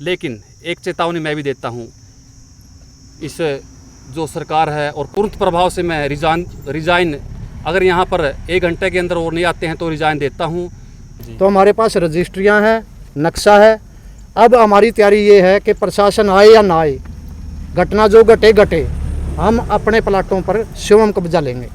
लेकिन एक चेतावनी मैं भी देता हूँ, इस जो सरकार है और तुरंत प्रभाव से मैं रिज़ाइन अगर यहाँ पर 1 घंटे के अंदर और नहीं आते हैं तो रिज़ाइन देता हूँ। तो हमारे पास रजिस्ट्रियाँ हैं, नक्शा है। अब हमारी तैयारी ये है कि प्रशासन आए या ना आए, घटना जो घटे घटे, हम अपने प्लाटों पर स्वयं कब्जा लेंगे।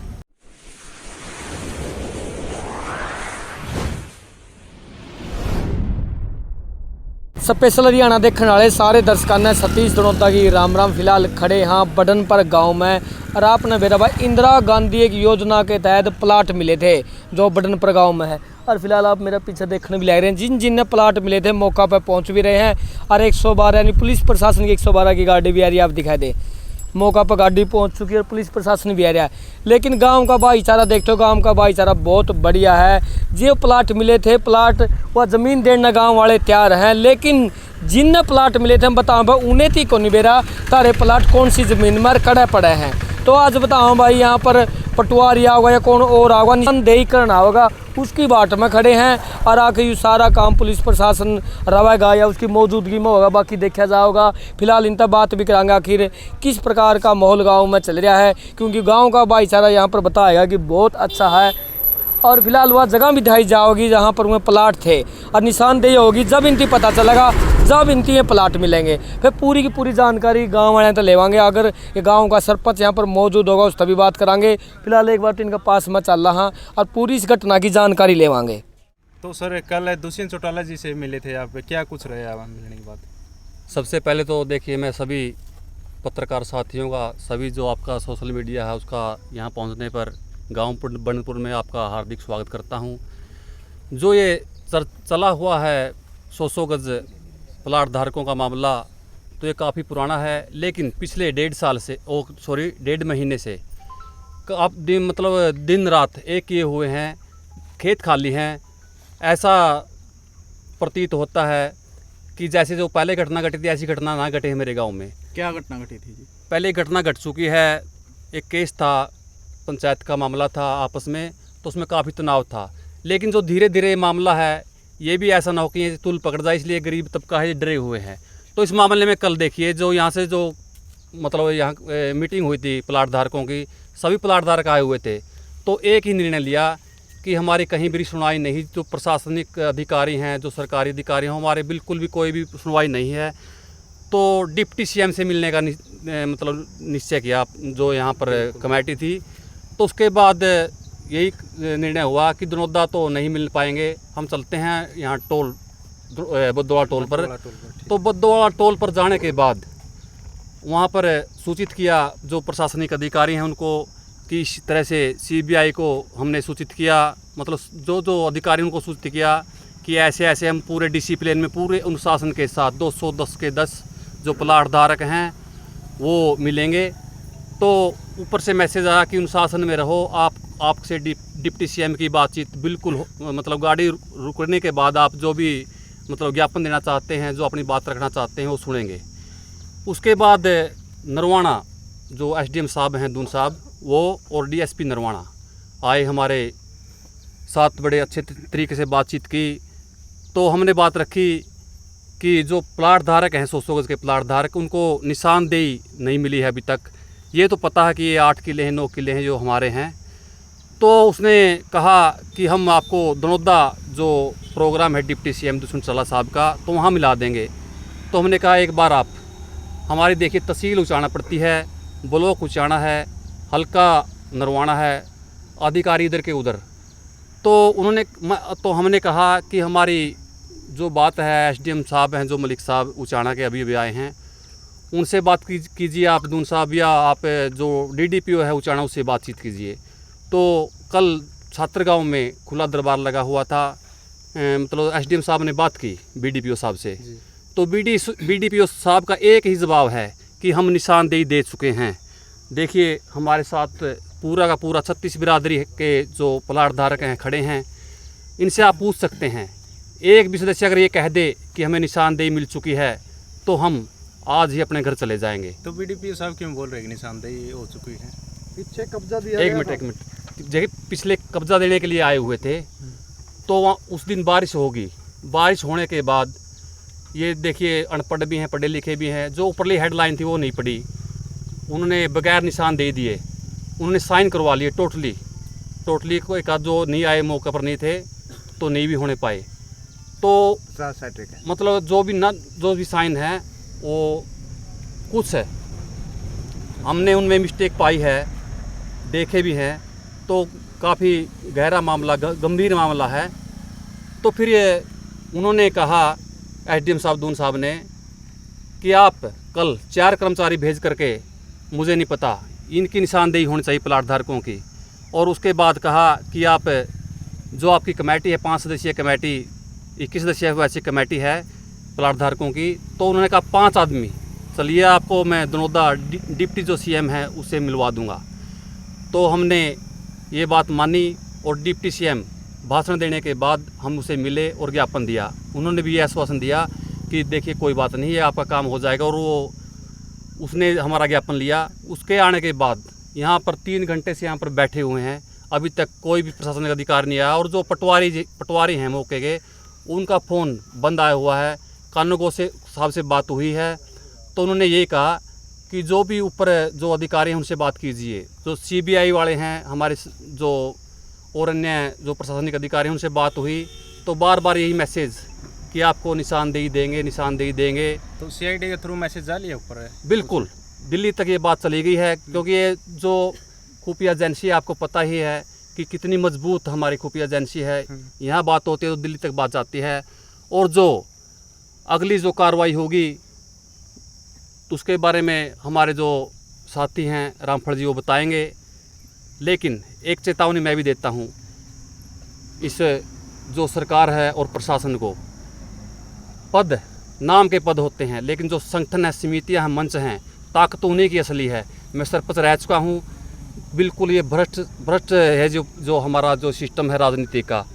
स्पेशल हरियाणा देखने वाले सारे दर्शकों ने सतीश दनोदा की राम। फिलहाल खड़े हाँ बडनपर गांव में और आपने मेरा भाई इंदिरा गांधी एक योजना के तहत प्लाट मिले थे जो बडनपर गांव में है। और फिलहाल आप मेरा पीछे देखने भी लग रहे हैं, जिन ने प्लाट मिले थे मौका पर पहुंच भी रहे हैं। और 112 यानी पुलिस प्रशासन की 112 की गाड़ी भी आ रही है, आप दिखाई दे मौका पर गाड़ी पहुंच चुकी है और पुलिस प्रशासन भी आ रहा है। लेकिन गांव का भाईचारा देखते हो, गांव का भाईचारा बहुत बढ़िया है। जो प्लाट मिले थे, प्लाट वह ज़मीन देने गांव वाले तैयार हैं, लेकिन जिन प्लाट मिले थे हम बताओ भाई उन्हें थी को नहीं बेरा तारे प्लाट कौन सी ज़मीन में कड़े पड़े हैं। तो आज बताओ भाई यहाँ पर पटवारिया होगा या कौन और होगा, निशानदेही करना होगा, उसकी बाट में खड़े हैं। और आके ये सारा काम पुलिस प्रशासन रवेगा या उसकी मौजूदगी में होगा, बाकी देखा जाएगा। फिलहाल इन तक बात भी कराएंगे आखिर किस प्रकार का माहौल गांव में चल रहा है, क्योंकि गांव का भाईचारा यहाँ पर बताएगा कि बहुत अच्छा है। और फिलहाल वह जगह भी दिखाई जाओगी जहाँ पर वह प्लाट थे और निशानदेही होगी। जब इनकी पता चलेगा, जब इनकी ये प्लाट मिलेंगे, फिर पूरी की पूरी जानकारी गांव वाले तो लेवांगे। अगर ये गांव का सरपंच यहाँ पर मौजूद होगा उस तभी बात करांगे। फिलहाल एक बार इनका पास में चल रहा और पूरी इस घटना की जानकारी लेवांगे। तो सर कल दुष्यंत चौटाला जी से मिले थे आप, क्या कुछ रहे आप मिलने के बाद? सबसे पहले तो देखिए, मैं सभी पत्रकार साथियों का, सभी जो आपका सोशल मीडिया है उसका यहाँ पहुँचने पर गांव बडनपुर में आपका हार्दिक स्वागत करता हूं। जो ये चला हुआ है 100 गज प्लाट धारकों का मामला, तो ये काफ़ी पुराना है, लेकिन पिछले 1.5 महीने से आप दिन रात एक किए हुए हैं, खेत खाली हैं। ऐसा प्रतीत होता है कि जैसे जो पहले घटना घटी थी ऐसी घटना ना घटे है मेरे गाँव में। क्या घटना घटी थी जी? पहले घटना घट चुकी है, एक केस था, पंचायत का मामला था आपस में, तो उसमें काफ़ी तनाव था। लेकिन जो धीरे धीरे मामला है, ये भी ऐसा ना हो कि ये तुल पकड़ जाए, इसलिए गरीब तबका है डरे हुए हैं। तो इस मामले में कल देखिए, जो यहाँ से जो यहाँ मीटिंग हुई थी प्लाट धारकों की, सभी प्लाट धारक आए हुए थे। तो एक ही निर्णय लिया कि हमारी कहीं भी सुनवाई नहीं, जो प्रशासनिक अधिकारी हैं, जो सरकारी अधिकारी हैं, हमारे बिल्कुल भी कोई भी सुनवाई नहीं है। तो डिप्टी सीएम से मिलने का निश्चय किया जो यहाँ पर कमेटी थी। तो उसके बाद यही निर्णय हुआ कि दनोदा तो नहीं मिल पाएंगे, हम चलते हैं यहाँ बद्दोवाड़ा टोल पर। तो बद्दोवाड़ा टोल पर जाने के बाद वहाँ पर सूचित किया जो प्रशासनिक अधिकारी हैं उनको, कि इस तरह से सीबीआई को हमने सूचित किया, जो अधिकारी उनको सूचित किया कि ऐसे ऐसे हम पूरे डिसिप्लिन में, पूरे अनुशासन के साथ 210 के 10 जो प्लाट धारक हैं वो मिलेंगे। तो ऊपर से मैसेज आया कि अनुशासन में रहो, आपसे डिप्टी सीएम की बातचीत बिल्कुल गाड़ी रुकने के बाद आप जो भी ज्ञापन देना चाहते हैं, जो अपनी बात रखना चाहते हैं वो सुनेंगे। उसके बाद नरवाना जो एसडीएम साहब हैं, दून साहब, वो और डीएसपी नरवाना आए हमारे साथ, बड़े अच्छे तरीके से बातचीत की। तो हमने बात रखी कि जो प्लाट धारक हैं 100 गज के प्लाट धारक, उनको निशानदेही नहीं मिली है अभी तक। ये तो पता है कि ये 8 किले हैं, 9 किले हैं जो हमारे हैं। तो उसने कहा कि हम आपको दनोदा जो प्रोग्राम है डिप्टी सीएम दुष्यंत चौटाला साहब का, तो वहाँ मिला देंगे। तो हमने कहा एक बार आप हमारी देखिए, तहसील उचाना पड़ती है, ब्लॉक उचाना है, हल्का नरवाना है, अधिकारी इधर के उधर। तो हमने कहा कि हमारी जो बात है, एसडीएम साहब हैं जो मलिक साहब उचाना के अभी आए हैं, उनसे बात कीजिए आप दून साहब, या आप जो डीडीपीओ है उचाना उससे बातचीत कीजिए। तो कल छात्र गांव में खुला दरबार लगा हुआ था, एसडीएम साहब ने बात की बीडीपीओ साहब से। तो बीडीपीओ साहब का एक ही जवाब है कि हम निशानदेही दे चुके हैं। देखिए हमारे साथ पूरा का पूरा 36 बिरादरी के जो प्लाट धारक हैं खड़े हैं, इनसे आप पूछ सकते हैं। एक भी सदस्य अगर ये कह दे कि हमें निशानदेही मिल चुकी है तो हम आज ही अपने घर चले जाएंगे। तो बीडीपीओ साहब क्यों बोल रहे हैं कि निशानदेही हो चुकी है? पीछे कब्जा दिया। एक मिनट जगह पिछले कब्जा देने के लिए आए हुए थे, तो वहाँ उस दिन बारिश होगी, बारिश होने के बाद ये देखिए अनपढ़ भी हैं, पढ़े लिखे भी हैं। जो ऊपरली हेडलाइन थी वो नहीं पढ़ी, उन्होंने बगैर निशान दे दिए, उन्होंने साइन करवा लिए टोटली को एक आध जो नहीं आए, मौके पर नहीं थे तो नहीं भी होने पाए। तो मतलब जो भी साइन है वो कुछ है, हमने उनमें मिस्टेक पाई है, देखे भी हैं, तो काफ़ी गहरा मामला, गंभीर मामला है। तो फिर ये उन्होंने कहा एसडीएम साहब दून साहब ने कि आप कल 4 कर्मचारी भेज करके, मुझे नहीं पता, इनकी निशानदेही होनी चाहिए प्लाट धारकों की। और उसके बाद कहा कि आप जो आपकी कमेटी है 5 सदस्यीय कमेटी, 21 सदस्यीय वैसी कमेटी है प्लाट धारकों की, तो उन्होंने कहा 5 आदमी, चलिए आपको मैं दनौदा डिप्टी जो सीएम है उससे मिलवा दूंगा। तो हमने ये बात मानी और डिप्टी सीएम भाषण देने के बाद हम उसे मिले और ज्ञापन दिया। उन्होंने भी ये आश्वासन दिया कि देखिए कोई बात नहीं है, आपका काम हो जाएगा। और उसने हमारा ज्ञापन लिया। उसके आने के बाद यहाँ पर 3 घंटे से यहाँ पर बैठे हुए हैं, अभी तक कोई भी प्रशासनिक अधिकारी नहीं आया। और जो पटवारी हैं मौके के, उनका फ़ोन बंद आया हुआ है। कानूनगो से साहब से बात हुई है तो उन्होंने यही कहा कि जो भी ऊपर जो अधिकारी हैं उनसे बात कीजिए। जो सीबीआई वाले हैं हमारे, जो और अन्य जो प्रशासनिक अधिकारी हैं उनसे बात हुई तो बार बार यही मैसेज कि आपको निशानदेही देंगे। तो सीआईडी के थ्रू मैसेज जा लिया ऊपर है? बिल्कुल, दिल्ली तक ये बात चली गई है, क्योंकि ये जो खुफिया एजेंसी है आपको पता ही है कि कितनी मजबूत हमारी खुफिया एजेंसी है। यहाँ बात होती है तो दिल्ली तक बात जाती है। और जो अगली जो कार्रवाई होगी उसके बारे में हमारे जो साथी हैं रामफल जी वो बताएंगे। लेकिन एक चेतावनी मैं भी देता हूँ इस जो सरकार है और प्रशासन को, पद नाम के पद होते हैं, लेकिन जो संगठन है, समितियाँ हैं, मंच हैं, ताकत उन्हीं की असली है। मैं सरपंच रह चुका हूँ, बिल्कुल ये भ्रष्ट है जो हमारा जो सिस्टम है राजनीति का,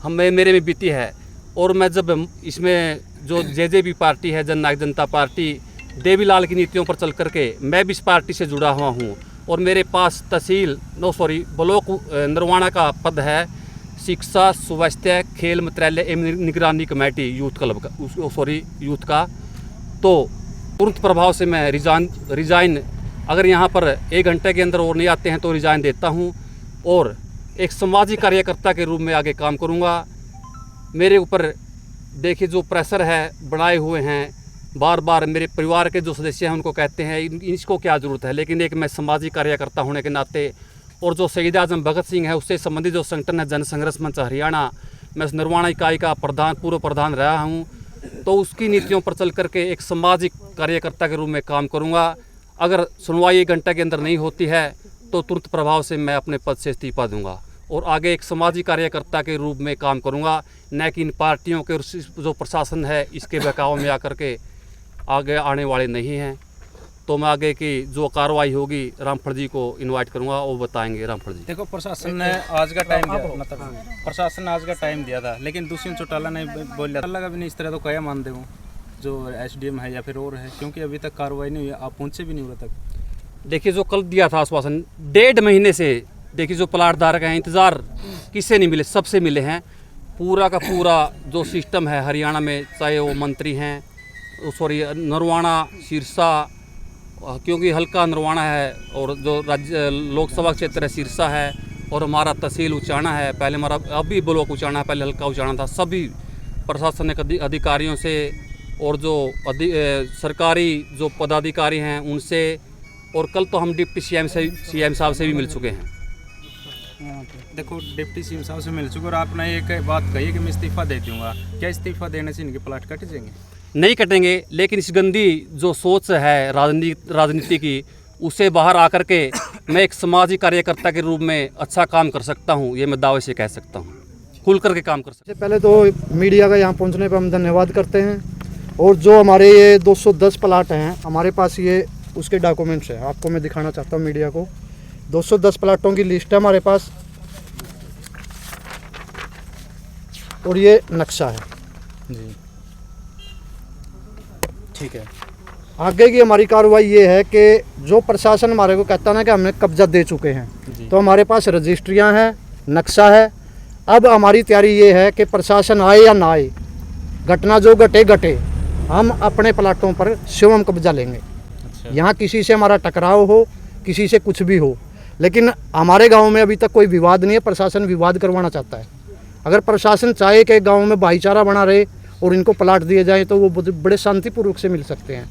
मेरे में बीती है। और मैं जब इसमें जो जेजेपी पार्टी है, जननायक जनता पार्टी, देवीलाल की नीतियों पर चल करके मैं भी इस पार्टी से जुड़ा हुआ हूँ। और मेरे पास ब्लॉक नरवाना का पद है, शिक्षा, स्वास्थ्य, खेल मंत्रालय एवं निगरानी कमेटी यूथ क्लब का, यूथ का। तो तुरंत प्रभाव से मैं रिजाइन अगर यहाँ पर 1 घंटे के अंदर और नहीं आते हैं तो रिजाइन देता हूँ और एक सामाजिक कार्यकर्ता के रूप में आगे काम करूँगा। मेरे ऊपर देखिए जो प्रेशर है बनाए हुए हैं, बार बार मेरे परिवार के जो सदस्य हैं उनको कहते हैं इसको क्या ज़रूरत है, लेकिन एक मैं सामाजिक कार्यकर्ता होने के नाते और जो शहीद आजम भगत सिंह है उससे संबंधित जो संगठन है जन संघर्ष मंच हरियाणा, मैं उस नरवाना इकाई का पूर्व प्रधान रहा हूँ। तो उसकी नीतियों पर चल करके एक सामाजिक कार्यकर्ता के रूप में काम करूँगा। अगर सुनवाई 1 घंटे के अंदर नहीं होती है तो तुरंत प्रभाव से मैं अपने पद से इस्तीफा दूंगा और आगे एक सामाजिक कार्यकर्ता के रूप में काम करूंगा, न कि इन पार्टियों के जो प्रशासन है इसके बहकाव में आकर के आगे आने वाले नहीं हैं। तो मैं आगे की जो कार्रवाई होगी रामफल जी को इनवाइट करूंगा, वो बताएंगे। रामफल जी, देखो प्रशासन ने आज का टाइम दिया, मतलब प्रशासन ने आज का टाइम दिया था, लेकिन दुष्यंत चौटाला ने बोला लगा भी नहीं इस तरह, तो क्या मान दे जो एसडीएम है या फिर और है, क्योंकि अभी तक कार्रवाई नहीं हुई, आप पहुँचे भी नहीं हो तक। देखिए जो कल दिया था आश्वासन 1.5 महीने से, देखिए जो प्लाट धारक हैं इंतज़ार किससे नहीं मिले, सबसे मिले हैं। पूरा का पूरा जो सिस्टम है हरियाणा में, चाहे वो मंत्री हैं, नरवाना, सिरसा, क्योंकि हल्का नरवाना है और जो राज्य लोकसभा क्षेत्र है सिरसा है, और हमारा तहसील उचाना है, पहले हमारा अभी ब्लॉक उचाना है, पहले हल्का उचाना था। सभी प्रशासनिक अधिकारियों से और जो सरकारी जो पदाधिकारी हैं उनसे, और कल तो हम डिप्टी सीएम साहब से भी मिल चुके हैं। देखो डिप्टी सीएम साहब से मिल चुके और आपने एक बात कही कि मैं इस्तीफा दे दूंगा, क्या इस्तीफा देने से इनके प्लाट कट जाएंगे? नहीं कटेंगे, लेकिन इस गंदी जो सोच है राजनीति की, उससे बाहर आकर के मैं एक सामाजिक कार्यकर्ता के रूप में अच्छा काम कर सकता हूँ, ये मैं दावे से कह सकता हूँ, खुल करके काम कर सकता हूँ। पहले तो मीडिया का यहाँ पहुँचने पर हम धन्यवाद करते हैं। और जो हमारे ये 210 प्लाट हैं हमारे पास, ये उसके डॉक्यूमेंट्स हैं, आपको मैं दिखाना चाहता हूँ मीडिया को। 210 प्लाटों की लिस्ट है हमारे पास और ये नक्शा है जी, ठीक है। आगे की हमारी कार्रवाई ये है कि जो प्रशासन हमारे को कहता ना कि हमने कब्जा दे चुके हैं, तो हमारे पास रजिस्ट्रियाँ हैं, नक्शा है। अब हमारी तैयारी ये है कि प्रशासन आए या ना आए, घटना जो घटे घटे, हम अपने प्लाटों पर स्वयं कब्जा लेंगे। अच्छा। यहाँ किसी से हमारा टकराव हो, किसी से कुछ भी हो, लेकिन हमारे गांव में अभी तक कोई विवाद नहीं है। प्रशासन विवाद करवाना चाहता है। अगर प्रशासन चाहे कि गांव में भाईचारा बना रहे और इनको प्लाट दिए जाए तो वो बड़े शांतिपूर्वक से मिल सकते हैं।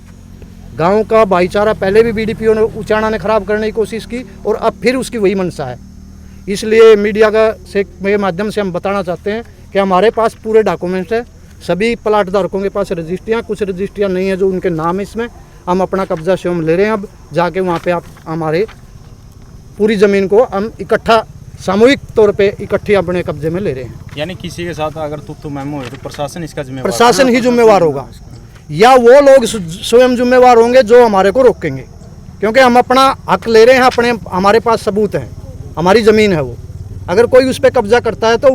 गांव का भाईचारा पहले भी बीडीपीओ ने उचाना ने खराब करने की कोशिश की और अब फिर उसकी वही मंशा है। इसलिए मीडिया के माध्यम से हम बताना चाहते हैं कि हमारे पास पूरे डॉक्यूमेंट्स है। सभी प्लाट धारकों के पास रजिस्ट्रियाँ, कुछ रजिस्ट्रियाँ नहीं है जो उनके नाम है। इसमें हम अपना कब्जा स्वयं ले रहे हैं। अब जाके वहाँ पे आप हमारे पूरी ज़मीन को हम इकट्ठा सामूहिक तौर पे इकट्ठी अपने कब्जे में ले रहे हैं। यानी किसी के साथ अगर तू मैमो हो तो प्रशासन इसका जिम्मेवार, प्रशासन ही जिम्मेवार होगा या वो लोग स्वयं जिम्मेवार होंगे जो हमारे को रोकेंगे, क्योंकि हम अपना हक ले रहे हैं। हमारे पास सबूत हैं, हमारी ज़मीन है वो। अगर कोई उस पर कब्जा करता है तो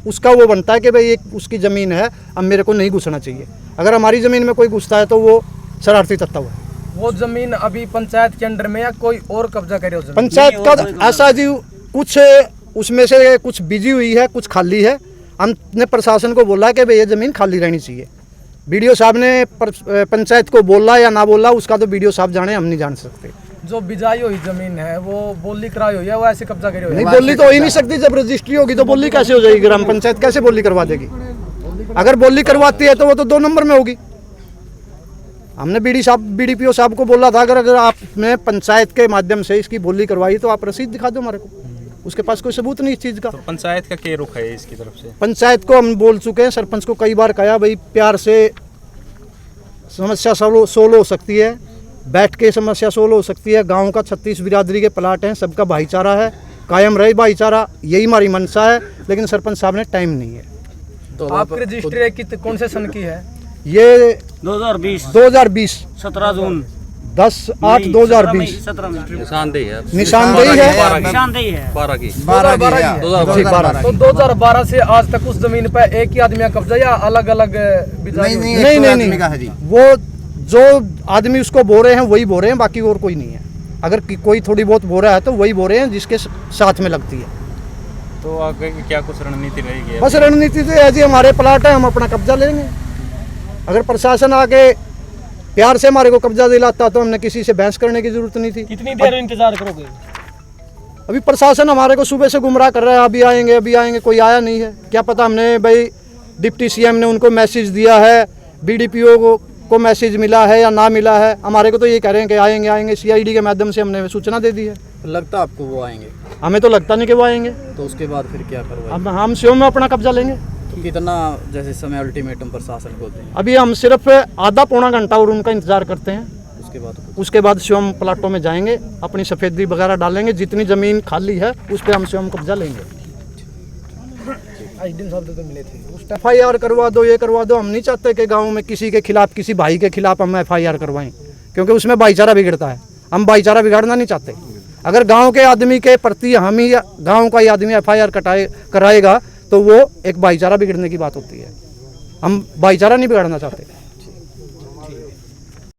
उसका वो बनता है कि भाई एक उसकी ज़मीन है, अब मेरे को नहीं घुसना चाहिए। अगर हमारी ज़मीन में कोई घुसता है तो वो शरारती तत्व है। वो जमीन अभी पंचायत के अंडर में या कोई और कब्जा करे उस जमीन? पंचायत का ऐसा जी कुछ उसमें से कुछ बिजी हुई है, कुछ खाली है। हमने प्रशासन को बोला कि भाई ये ज़मीन खाली रहनी चाहिए। बीडीओ साहब ने पंचायत को बोला या ना बोला उसका तो बीडीओ साहब जाने, हम नहीं जान सकते। जो बिजाई हुई जमीन है वो बोली कराई हुई है, वो ऐसे कब्जा करी हुई है? नहीं, बोली तो हो ही नहीं सकती। जब रजिस्ट्री होगी तो बोली कैसे हो जाएगी? ग्राम पंचायत कैसे बोली करवा देगी? अगर बोली करवाती है तो वो तो 2 नंबर में होगी। हमने बीडीपीओ साहब को बोला था अगर आपने पंचायत के माध्यम से इसकी बोली करवाई तो आप रसीद दिखा दो हमारे को। उसके पास कोई सबूत नहीं इस चीज़ का। तो पंचायत का क्या रुख है इसकी तरफ से? पंचायत को हम बोल चुके हैं, सरपंच को कई बार कहा भाई प्यार से समस्या सोल्व हो सकती है, बैठ के समस्या सोल्व हो सकती है। गांव का 36 बिरादरी के प्लाट हैं, सबका भाईचारा है, कायम रहे भाईचारा, यही हमारी मंशा है। लेकिन सरपंच साहब ने टाइम नहीं है। तो आपकी रजिस्ट्री कौन से सन की है? ये 2020 17 जून 10/8/2020 निशानदेही है। निशानदेही है 12 की 12 तो 2012 से आज तक उस जमीन पर एक ही आदमी का कब्जा या अलग अलग? नहीं, वो जो आदमी उसको बो रहे हैं वही बो रहे हैं, बाकी और कोई नहीं है। अगर कोई थोड़ी बहुत बो रहा है तो वही बो रहे हैं जिसके साथ में लगती है। तो आगे की क्या कुछ रणनीति रहेगी? बस रणनीति तो है जी, हमारे प्लाट है, हम अपना कब्जा लेंगे। अगर प्रशासन आके प्यार से हमारे को कब्जा दिलाता तो हमने किसी से बहस करने की जरूरत नहीं थी। कितनी देर इंतजार करोगे? अभी प्रशासन हमारे को सुबह से गुमराह कर रहा है, अभी आएंगे, कोई आया नहीं है। क्या पता, हमने भाई डिप्टी सीएम ने उनको मैसेज दिया है, बीडीपीओ को मैसेज मिला है या ना मिला है। हमारे को तो ये कह रहे हैं कि आएंगे। सीआईडी के माध्यम से हमने सूचना दे दी है। लगता आपको वो आएंगे? हमें तो लगता नहीं कि वो आएंगे। तो उसके बाद फिर क्या करवाएंगे? अब हम स्वयं में अपना कब्जा लेंगे। तो कितना जैसे समय अल्टीमेटम प्रशासन को दें? अभी हम सिर्फ आधा पौना घंटा और उनका इंतजार करते हैं। उसके बाद स्वयं प्लाटों में जाएंगे, अपनी सफेदी वगैरह डालेंगे, जितनी ज़मीन खाली है उस पर हम स्वयं कब्जा लेंगे। तो मिले थे FIR करवा दो, ये करवा दो। हम नहीं चाहते कि गांव में किसी के खिलाफ, किसी भाई के खिलाफ हम FIR करवाएं, क्योंकि उसमें भाईचारा बिगड़ता है। हम भाईचारा बिगाड़ना नहीं चाहते। अगर गांव के आदमी के प्रति हम ही गांव का ही आदमी FIR कराएगा तो वो एक भाईचारा बिगड़ने की बात होती है। हम भाईचारा नहीं बिगाड़ना चाहते।